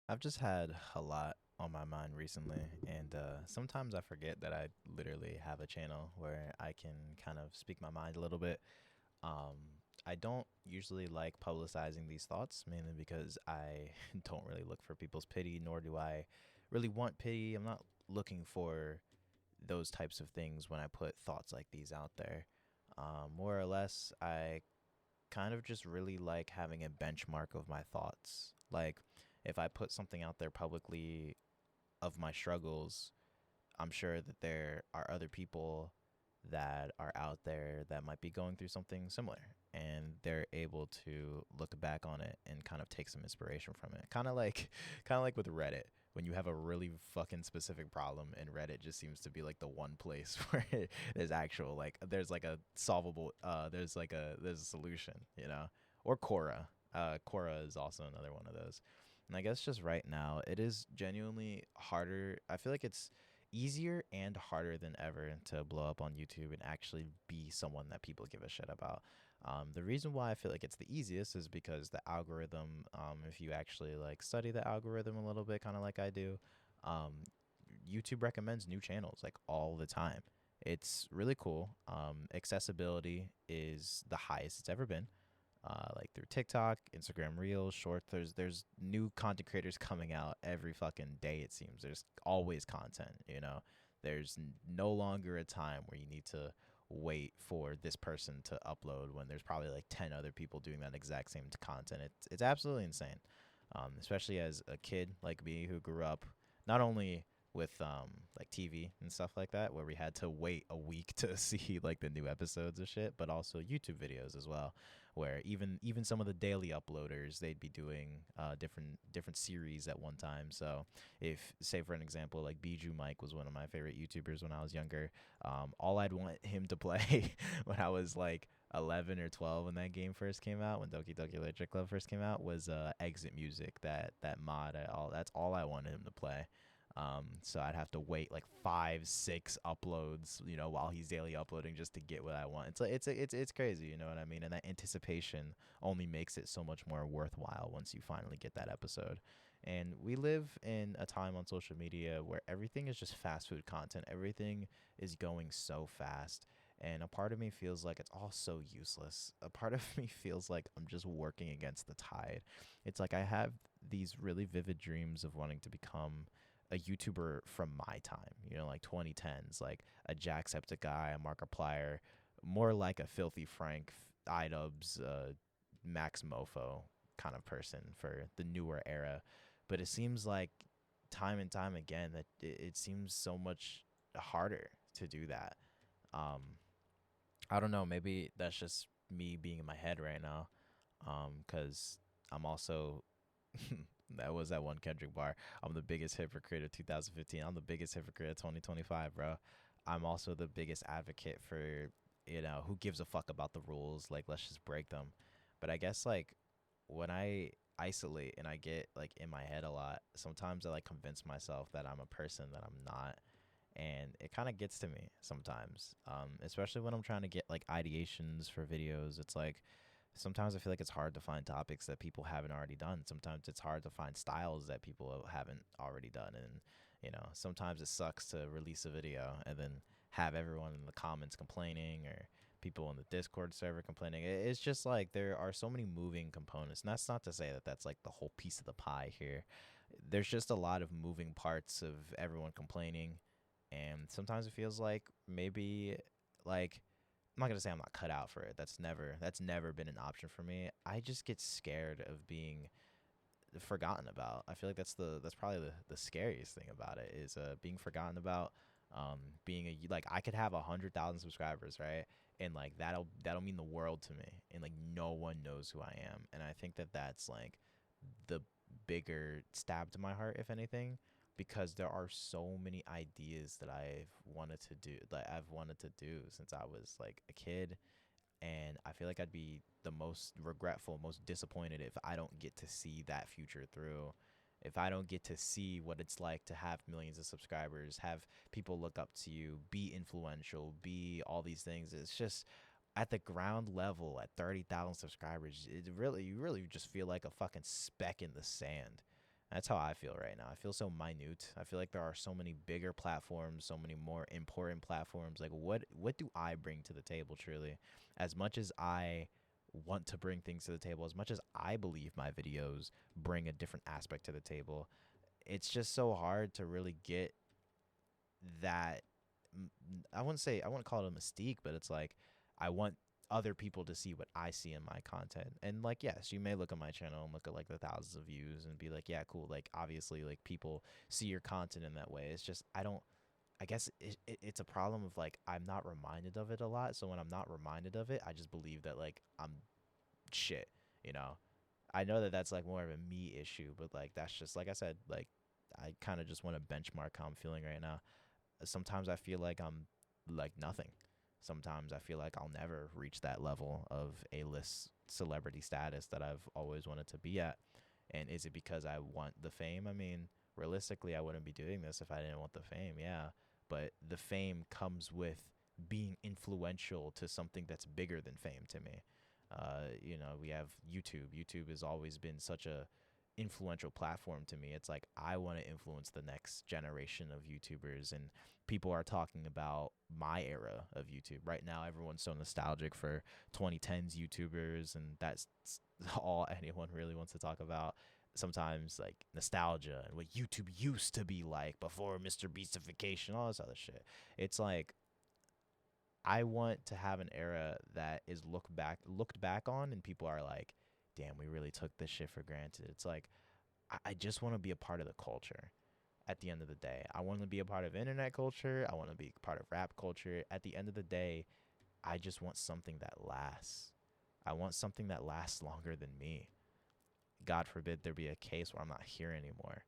I've just had a lot on my mind recently, and sometimes I forget that I literally have a channel where I can kind of speak my mind a little bit. I don't usually like publicizing these thoughts, mainly because I don't really look for people's pity, nor do I really want pity. I'm not looking for those types of things when I put thoughts like these out there. More or less, I kind of just really like having a benchmark of my thoughts. Like, if I put something out there publicly of my struggles, I'm sure that there are other people that are out there that might be going through something similar, and they're able to look back on it and kind of take some inspiration from it. Kind of like with Reddit. When you have a really fucking specific problem, and Reddit just seems to be like the one place where there's actual, like, there's like a solvable there's a solution, or Quora. Quora is also another one of those. And I guess just right now, it is genuinely harder. I feel like it's easier and harder than ever to blow up on YouTube and actually be someone that people give a shit about. The reason why I feel like it's the easiest is because the algorithm, if you actually like study the algorithm a little bit, kind of like I do, um, YouTube recommends new channels like all the time. It's really cool. Accessibility is the highest it's ever been, like through TikTok, Instagram Reels, Shorts. There's new content creators coming out every fucking day. It seems there's always content. There's no longer a time where you need to wait for this person to upload when there's probably like 10 other people doing that exact same content. It's absolutely insane. Especially as a kid like me who grew up not only with like TV and stuff like that, where we had to wait a week to see like the new episodes of shit, but also YouTube videos as well, where even some of the daily uploaders, they'd be doing different series at one time. So if, say for an example, like Bijou Mike was one of my favorite YouTubers when I was younger, all I'd want him to play when I was like 11 or 12 when that game first came out, when Doki Doki Literature Club first came out, was exit music, that mod. That's all I wanted him to play. So I'd have to wait like 5, 6 uploads, while he's daily uploading, just to get what I want. It's like it's crazy, you know what I mean? And that anticipation only makes it so much more worthwhile once you finally get that episode. And we live in a time on social media where everything is just fast food content. Everything is going so fast. And a part of me feels like it's all so useless. A part of me feels like I'm just working against the tide. It's like I have these really vivid dreams of wanting to become a YouTuber from my time, like 2010s, like a Jacksepticeye, a Markiplier, more like a Filthy Frank, iDubbbz, Max Mofo kind of person for the newer era. But it seems like time and time again that it seems so much harder to do that. Um, I don't know. Maybe that's just me being in my head right now. Because I'm also that was that one Kendrick bar. I'm the biggest hypocrite of 2015. I'm the biggest hypocrite of 2025, bro. I'm also the biggest advocate for, who gives a fuck about the rules. Like, let's just break them. But I guess, like, when I isolate and I get, like, in my head a lot, sometimes I, like, convince myself that I'm a person that I'm not. And it kind of gets to me sometimes, especially when I'm trying to get, like, ideations for videos. It's like, sometimes I feel like it's hard to find topics that people haven't already done. Sometimes it's hard to find styles that people haven't already done. And, sometimes it sucks to release a video and then have everyone in the comments complaining, or people in the Discord server complaining. It's just like there are so many moving components. And that's not to say that that's like the whole piece of the pie here. There's just a lot of moving parts of everyone complaining. And sometimes it feels like maybe, like, I'm not gonna say I'm not cut out for it. That's never been an option for me. I just get scared of being forgotten about. I feel like that's probably the scariest thing about it, is being forgotten about. Being like, I could have 100,000 subscribers, right? And like that'll mean the world to me, and like no one knows who I am. And I think that that's like the bigger stab to my heart, if anything, because there are so many ideas that I've wanted to do since I was like a kid. And I feel like I'd be the most regretful, most disappointed if I don't get to see that future through. If I don't get to see what it's like to have millions of subscribers, have people look up to you, be influential, be all these things. It's just at the ground level at 30,000 subscribers, you really just feel like a fucking speck in the sand. That's how I feel right now. I feel so minute. I feel like there are so many bigger platforms, so many more important platforms. Like what do I bring to the table truly? As much as I want to bring things to the table, as much as I believe my videos bring a different aspect to the table, it's just so hard to really get that. I wouldn't call it a mystique, but it's like I want other people to see what I see in my content. And like, yes, you may look at my channel and look at like the thousands of views and be like, yeah, cool. Like, obviously, like people see your content in that way. It's just I don't. I guess it's a problem of like I'm not reminded of it a lot. So when I'm not reminded of it, I just believe that like I'm shit. You know, I know that that's like more of a me issue, but like that's just like I said, like I kind of just want to benchmark how I'm feeling right now. Sometimes I feel like I'm like nothing. Sometimes I feel like I'll never reach that level of A-list celebrity status that I've always wanted to be at. And is it because I want the fame? I mean, realistically, I wouldn't be doing this if I didn't want the fame, yeah. But the fame comes with being influential to something that's bigger than fame to me. We have YouTube. YouTube has always been such a influential platform to me. It's like I want to influence the next generation of YouTubers, and people are talking about my era of YouTube. Right now everyone's so nostalgic for 2010s YouTubers, and that's all anyone really wants to talk about. Sometimes like nostalgia and what YouTube used to be like before Mr. Beastification, all this other shit. It's like I want to have an era that is looked back on, and people are like, "Damn, we really took this shit for granted." It's like I just want to be a part of the culture. At the end of the day, I want to be a part of internet culture. I want to be a part of rap culture. At the end of the day, I just want something that lasts. I want something that lasts longer than me. God forbid there be a case where I'm not here anymore.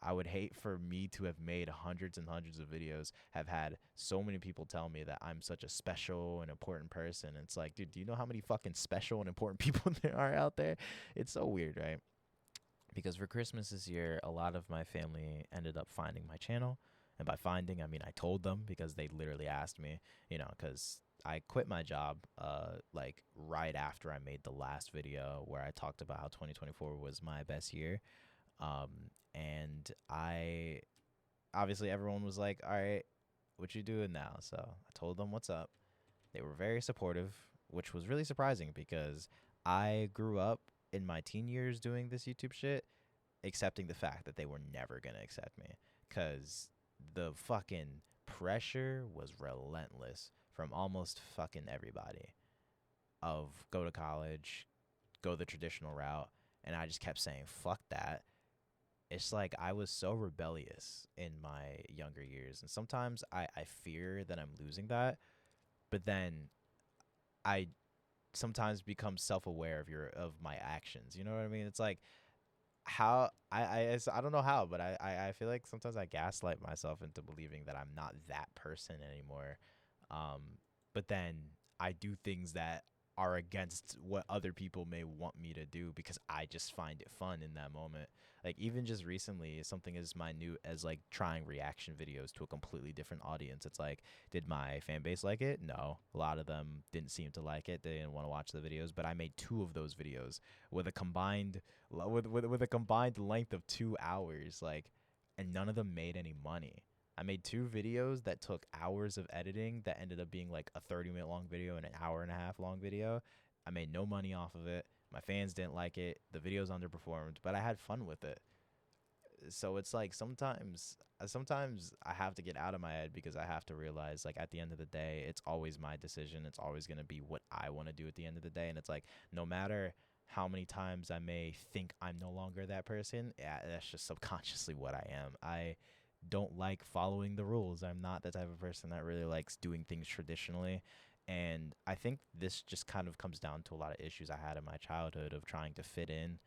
I would hate for me to have made hundreds and hundreds of videos, have had so many people tell me that I'm such a special and important person. It's like, dude, do you know how many fucking special and important people there are out there? It's so weird, right? Because for Christmas this year, a lot of my family ended up finding my channel. And by finding, I mean I told them because they literally asked me, because I quit my job like right after I made the last video where I talked about how 2024 was my best year. And I obviously everyone was like, "All right, what you doing now?" So I told them what's up. They were very supportive, which was really surprising because I grew up in my teen years doing this YouTube shit, accepting the fact that they were never going to accept me because the fucking pressure was relentless from almost fucking everybody of go to college, go the traditional route. And I just kept saying, fuck that. It's like I was so rebellious in my younger years. And sometimes I fear that I'm losing that. But then I sometimes become self-aware of my actions. You know what I mean? It's like how I don't know how, but I feel like sometimes I gaslight myself into believing that I'm not that person anymore. Um, but then I do things that are against what other people may want me to do because I just find it fun in that moment. Like even just recently, something as minute as like trying reaction videos to a completely different audience. It's like, did my fan base like it? No, a lot of them didn't seem to like it. They didn't want to watch the videos. But I made two of those videos with a combined with a combined length of 2 hours. Like, and none of them made any money. I made two videos that took hours of editing that ended up being like a 30-minute long video and an hour and a half long video. I made no money off of it. My fans didn't like it. The videos underperformed, but I had fun with it. So it's like sometimes I have to get out of my head because I have to realize like at the end of the day, it's always my decision. It's always going to be what I want to do at the end of the day. And it's like no matter how many times I may think I'm no longer that person, yeah, that's just subconsciously what I am. I don't like following the rules. I'm not the type of person that really likes doing things traditionally. And I think this just kind of comes down to a lot of issues I had in my childhood of trying to fit in.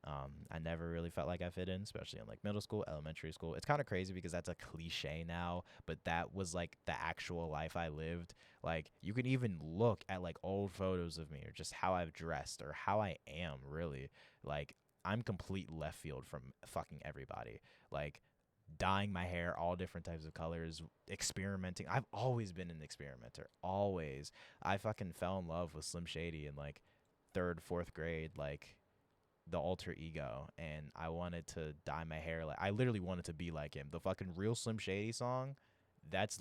I never really felt like I fit in, especially in like middle school, elementary school. It's kind of crazy because that's a cliche now, but that was like the actual life I lived. Like you can even look at like old photos of me or just how I've dressed or how I am really. Like I'm complete left field from fucking everybody. Like dyeing my hair all different types of colors, experimenting. I've always been an experimenter. Always. I fucking fell in love with Slim Shady in like third, fourth grade. Like the alter ego, and I wanted to dye my hair like I literally wanted to be like him. The fucking real Slim Shady song, that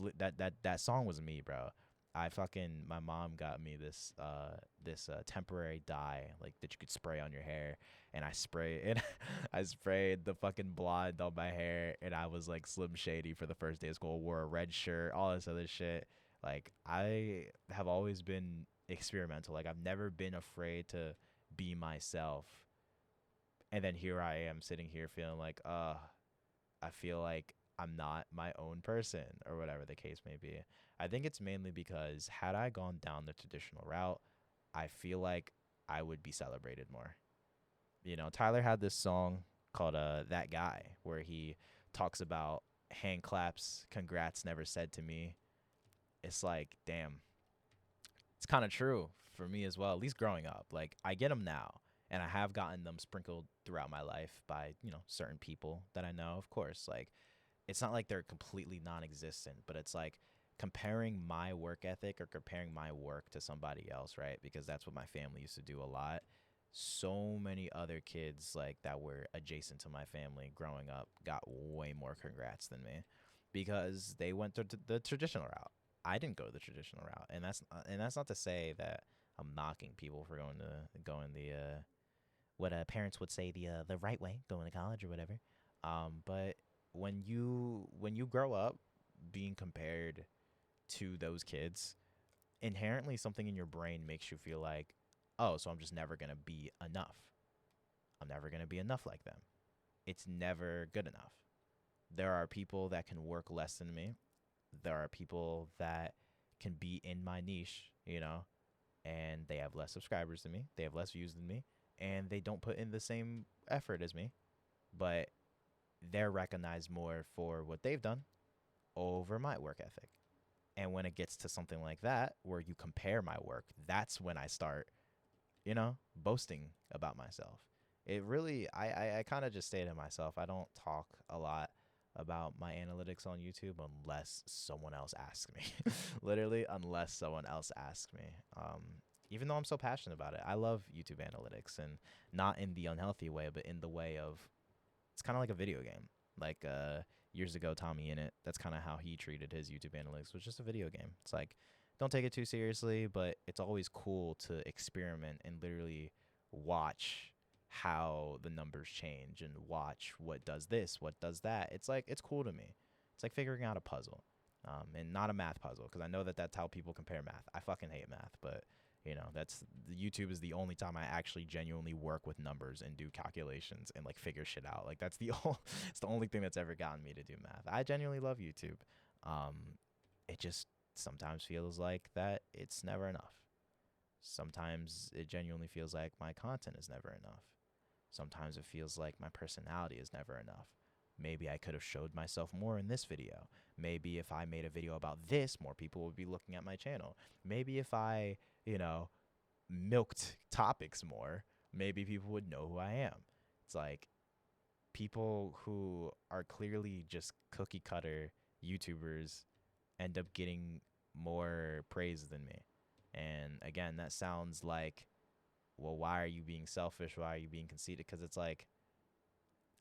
song was me, bro. I fucking my mom got me this temporary dye like that you could spray on your hair, and I sprayed the fucking blonde on my hair, and I was like Slim Shady for the first day of school. Wore a red shirt, all this other shit. Like I have always been experimental. Like I've never been afraid to be myself. And then here I am sitting here feeling like, I feel like I'm not my own person or whatever the case may be. I think it's mainly because had I gone down the traditional route, I feel like I would be celebrated more. You know, Tyler had this song called That Guy where he talks about hand claps, congrats never said to me. It's like, damn, it's kind of true for me as well, at least growing up. Like, I get them now, and I have gotten them sprinkled throughout my life by, certain people that I know, of course. Like, it's not like they're completely non existent, but it's like comparing my work ethic or comparing my work to somebody else, right? Because that's what my family used to do a lot. So many other kids like that were adjacent to my family growing up got way more congrats than me because they went the traditional route. I didn't go the traditional route, and that's not to say that I'm knocking people for going the what parents would say the right way, going to college or whatever. But when you grow up being compared to those kids, inherently something in your brain makes you feel like, oh, so I'm just never gonna be enough. I'm never gonna be enough like them. It's never good enough. There are people that can work less than me. There are people that can be in my niche, and they have less subscribers than me. They have less views than me, and they don't put in the same effort as me. But they're recognized more for what they've done over my work ethic. And when it gets to something like that, where you compare my work, that's when I start, boasting about myself. It really, I kind of just say to myself, I don't talk a lot about my analytics on YouTube unless someone else asks me. Literally, unless someone else asks me. Even though I'm so passionate about it, I love YouTube analytics, and not in the unhealthy way, but in the way of it's kind of like a video game. Like years ago, Tommy Innit, that's kind of how he treated his YouTube analytics, was just a video game. It's like, don't take it too seriously, but it's always cool to experiment and literally watch how the numbers change and watch what does this, what does that. It's like, it's cool to me. It's like figuring out a puzzle, and not a math puzzle, because I know that that's how people compare math. I fucking hate math, but that's YouTube is the only time I actually genuinely work with numbers and do calculations and like figure shit out. Like that's it's the only thing that's ever gotten me to do math. I genuinely love YouTube. It just sometimes feels like that it's never enough. Sometimes it genuinely feels like my content is never enough. Sometimes it feels like my personality is never enough. Maybe I could have showed myself more in this video. Maybe if I made a video about this, more people would be looking at my channel. Maybe if I, milked topics more, maybe people would know who I am. It's like people who are clearly just cookie cutter YouTubers end up getting more praise than me. And again, that sounds like, well, why are you being selfish? Why are you being conceited? Because it's like,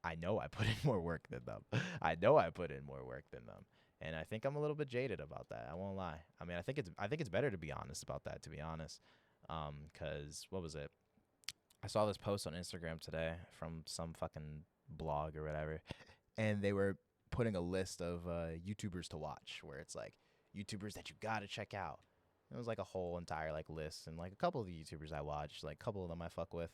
I know I put in more work than them. I know I put in more work than them. And I think I'm a little bit jaded about that. I won't lie. I mean, I think it's better to be honest about that, to be honest. 'Cause what was it? I saw this post on Instagram today from some fucking blog or whatever, and they were putting a list of YouTubers to watch, where it's like YouTubers that you gotta check out. It was like a whole entire like list, and like a couple of the YouTubers I watch, like a couple of them I fuck with.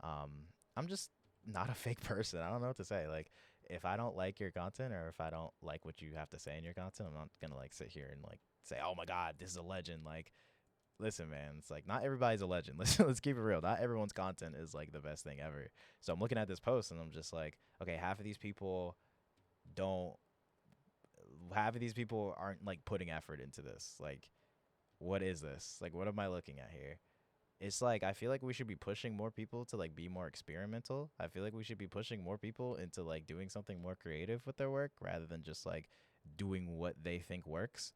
I'm just not a fake person. I don't know what to say. Like, if I don't like your content, or if I don't like what you have to say in your content, I'm not gonna like sit here and like say, oh my god, this is a legend. Like, listen, man, it's like not everybody's a legend. Let's keep it real. Not everyone's content is like the best thing ever. So I'm looking at this post and I'm just like, okay, don't half of these people aren't like putting effort into this. Like, what is this? Like, what am I looking at here? It's like, I feel like we should be pushing more people to like be more experimental. I feel like we should be pushing more people into like doing something more creative with their work, rather than just like doing what they think works.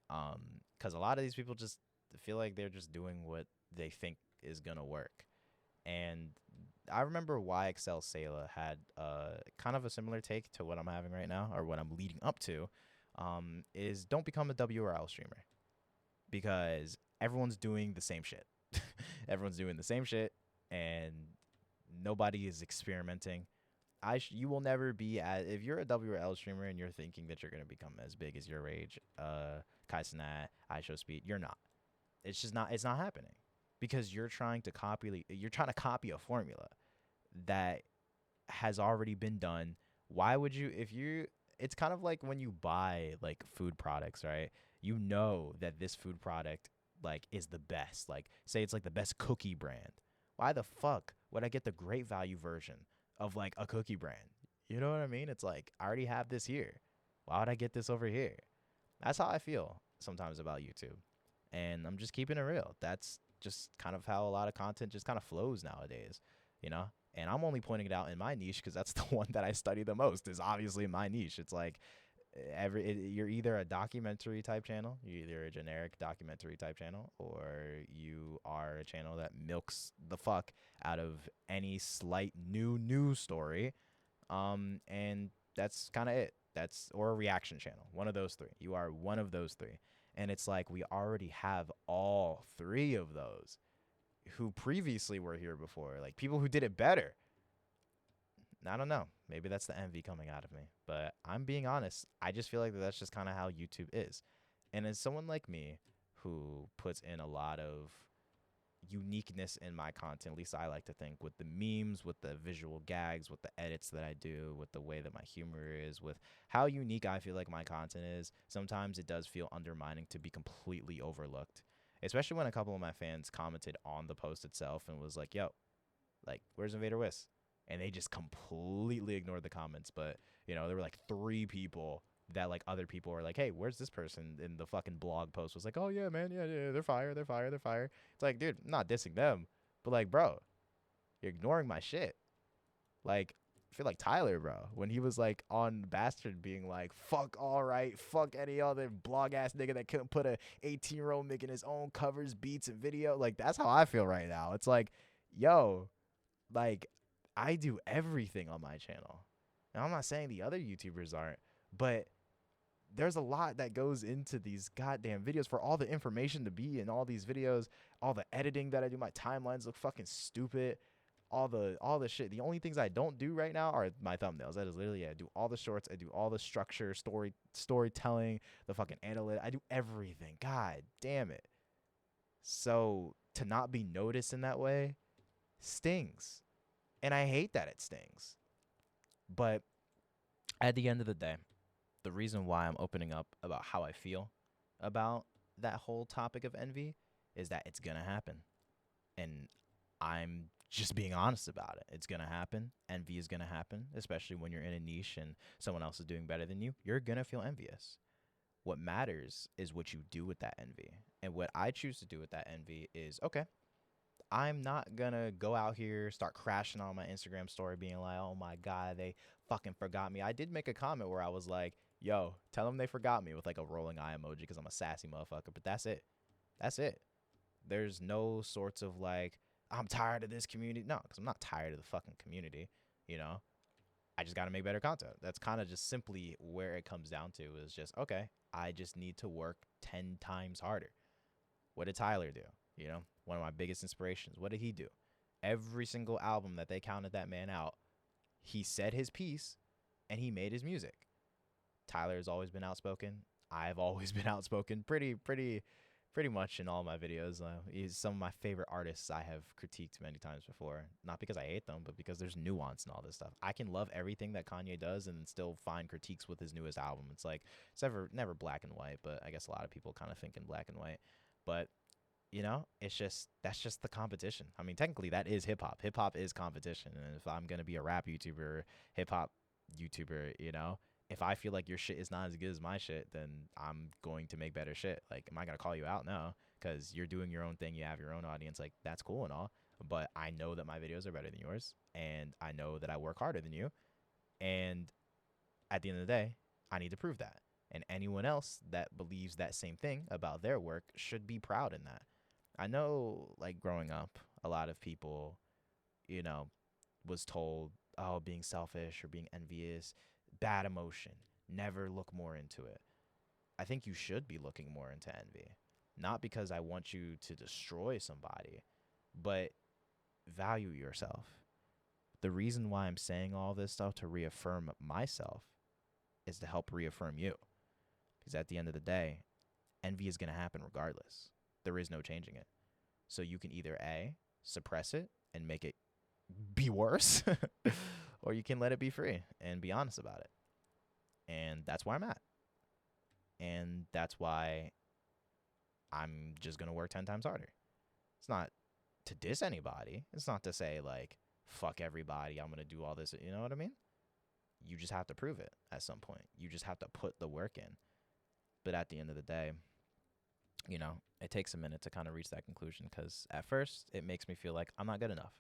Because a lot of these people just feel like they're just doing what they think is gonna work, and I remember YXL Sailor had kind of a similar take to what I'm having right now, or what I'm leading up to, is don't become a WRL streamer because everyone's doing the same shit. Everyone's doing the same shit, and nobody is experimenting. You will never be as if you're a WRL streamer and you're thinking that you're gonna become as big as your age, Kai Cenat, iShowSpeed. You're not. It's just not. It's not happening because you're trying to copy. You're trying to copy a formula that has already been done. Why would you? If you, it's kind of like when you buy like food products, right? You know that this food product like is the best. Like say it's like the best cookie brand. Why the fuck would I get the great value version of like a cookie brand? You know what I mean? It's like I already have this here. Why would I get this over here? That's how I feel sometimes about YouTube. And I'm just keeping it real. That's just kind of how a lot of content just kind of flows nowadays, you know? And I'm only pointing it out in my niche because that's the one that I study the most, is obviously my niche. It's like you're either a documentary type channel, you're either a generic documentary type channel, or you are a channel that milks the fuck out of any slight new news story. And that's kind of it. That's or a reaction channel. One of those three. You are one of those three. And it's like we already have all three of those who previously were here before, like people who did it better. I don't know. Maybe that's the envy coming out of me. But I'm being honest. I just feel like that's just kind of how YouTube is. And as someone like me who puts in a lot of uniqueness in my content, at least I like to think, with the memes, with the visual gags, with the edits that I do, with the way that my humor is, with how unique I feel like my content is, sometimes it does feel undermining to be completely overlooked. Especially when a couple of my fans commented on the post itself and was like, yo, like, where's Invader Wiss? And they just completely ignored the comments. But, you know, there were like 3 people that like other people were like, hey, where's this person? In the fucking blog post was like, oh yeah, man, yeah, they're fire, they're fire, they're fire. It's like, dude, I'm not dissing them, but like, bro, you're ignoring my shit. Like, I feel like Tyler, bro, when he was like on Bastard being like, fuck all right, fuck any other blog ass nigga that couldn't put a 18-year-old making his own covers, beats, and video. Like, that's how I feel right now. It's like, yo, like, I do everything on my channel. Now, I'm not saying the other YouTubers aren't, but there's a lot that goes into these goddamn videos for all the information to be in all these videos, all the editing that I do. My timelines look fucking stupid. All the shit. The only things I don't do right now are my thumbnails. That is literally it. I do all the shorts. I do all the structure, storytelling, the fucking analytics. I do everything. God damn it. So to not be noticed in that way stings. And I hate that it stings. But at the end of the day, the reason why I'm opening up about how I feel about that whole topic of envy is that it's going to happen. And I'm just being honest about it. It's going to happen. Envy is going to happen, especially when you're in a niche and someone else is doing better than you. You're going to feel envious. What matters is what you do with that envy. And what I choose to do with that envy is, okay, I'm not going to go out here, start crashing on my Instagram story, being like, oh my God, they fucking forgot me. I did make a comment where I was like, yo, tell them they forgot me with like a rolling eye emoji because I'm a sassy motherfucker. But that's it. That's it. There's no sorts of like, I'm tired of this community. No, because I'm not tired of the fucking community, you know? I just got to make better content. That's kind of just simply where it comes down to is just, okay, I just need to work 10 times harder. What did Tyler do? You know, one of my biggest inspirations. What did he do? Every single album that they counted that man out, he said his piece and he made his music. Tyler has always been outspoken. I've always been outspoken pretty much in all my videos. He's some of my favorite artists I have critiqued many times before. Not because I hate them, but because there's nuance in all this stuff. I can love everything that Kanye does and still find critiques with his newest album. It's like, it's never black and white, but I guess a lot of people kind of think in black and white. But you know, that's just the competition. I mean, technically that is hip hop. Hip hop is competition. And if I'm going to be a rap YouTuber, hip hop YouTuber, you know, if I feel like your shit is not as good as my shit, then I'm going to make better shit. Like, am I going to call you out? No, because you're doing your own thing. You have your own audience. Like, that's cool and all. But I know that my videos are better than yours. And I know that I work harder than you. And at the end of the day, I need to prove that. And anyone else that believes that same thing about their work should be proud in that. I know, like, growing up, a lot of people, you know, was told, oh, being selfish or being envious, bad emotion. Never look more into it. I think you should be looking more into envy. Not because I want you to destroy somebody, but value yourself. The reason why I'm saying all this stuff to reaffirm myself is to help reaffirm you. Because at the end of the day, envy is going to happen regardless. There is no changing it. So you can either A, suppress it and make it be worse, or you can let it be free and be honest about it. And that's where I'm at. And that's why I'm just going to work 10 times harder. It's not to diss anybody. It's not to say, like, fuck everybody, I'm going to do all this. You know what I mean? You just have to prove it at some point. You just have to put the work in. But at the end of the day, you know, it takes a minute to kind of reach that conclusion, because at first it makes me feel like I'm not good enough.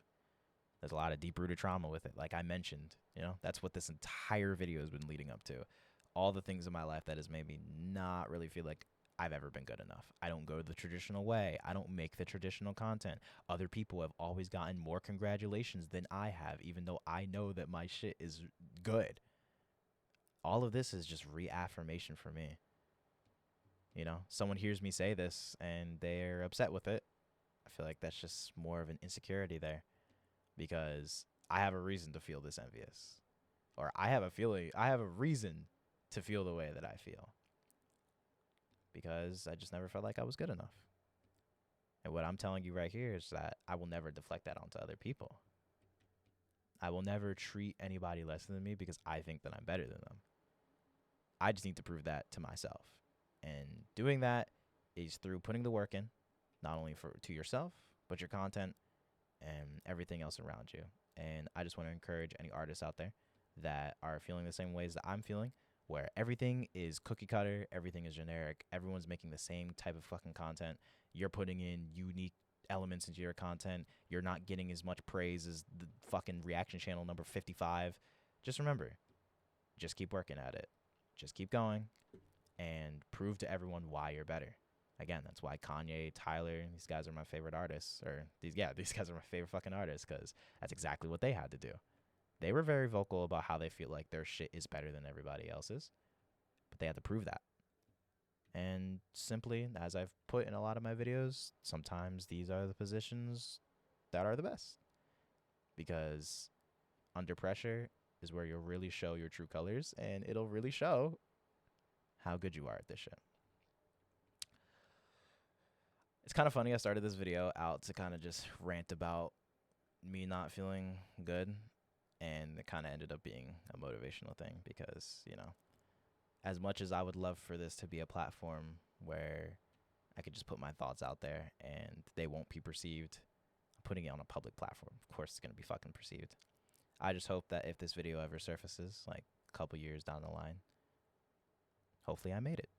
There's a lot of deep-rooted trauma with it. Like I mentioned, you know, that's what this entire video has been leading up to. All the things in my life that has made me not really feel like I've ever been good enough. I don't go the traditional way. I don't make the traditional content. Other people have always gotten more congratulations than I have, even though I know that my shit is good. All of this is just reaffirmation for me. You know, someone hears me say this and they're upset with it. I feel like that's just more of an insecurity there, because I have a reason to feel this envious, or I have a reason to feel the way that I feel, because I just never felt like I was good enough. And what I'm telling you right here is that I will never deflect that onto other people. I will never treat anybody less than me because I think that I'm better than them. I just need to prove that to myself. And doing that is through putting the work in, not only to yourself, but your content and everything else around you. And I just want to encourage any artists out there that are feeling the same ways that I'm feeling, where everything is cookie cutter, everything is generic, everyone's making the same type of fucking content. You're putting in unique elements into your content. You're not getting as much praise as the fucking reaction channel number 55. Just remember, just keep working at it. Just keep going and prove to everyone why you're better. Again, that's why Kanye, Tyler, these guys are my favorite artists. These guys are my favorite fucking artists, because that's exactly what they had to do. They were very vocal about how they feel like their shit is better than everybody else's, but they had to prove that. And simply, as I've put in a lot of my videos, sometimes these are the positions that are the best, because under pressure is where you'll really show your true colors, and it'll really show how good you are at this shit. It's kind of funny. I started this video out to kind of just rant about me not feeling good, and it kind of ended up being a motivational thing, because, you know, as much as I would love for this to be a platform where I could just put my thoughts out there and they won't be perceived, I'm putting it on a public platform. Of course, it's going to be fucking perceived. I just hope that if this video ever surfaces, like a couple years down the line, hopefully I made it.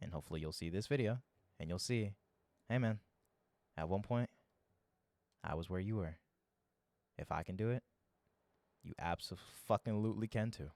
And hopefully you'll see this video and you'll see, hey man, at one point, I was where you were. If I can do it, you absolutely can too.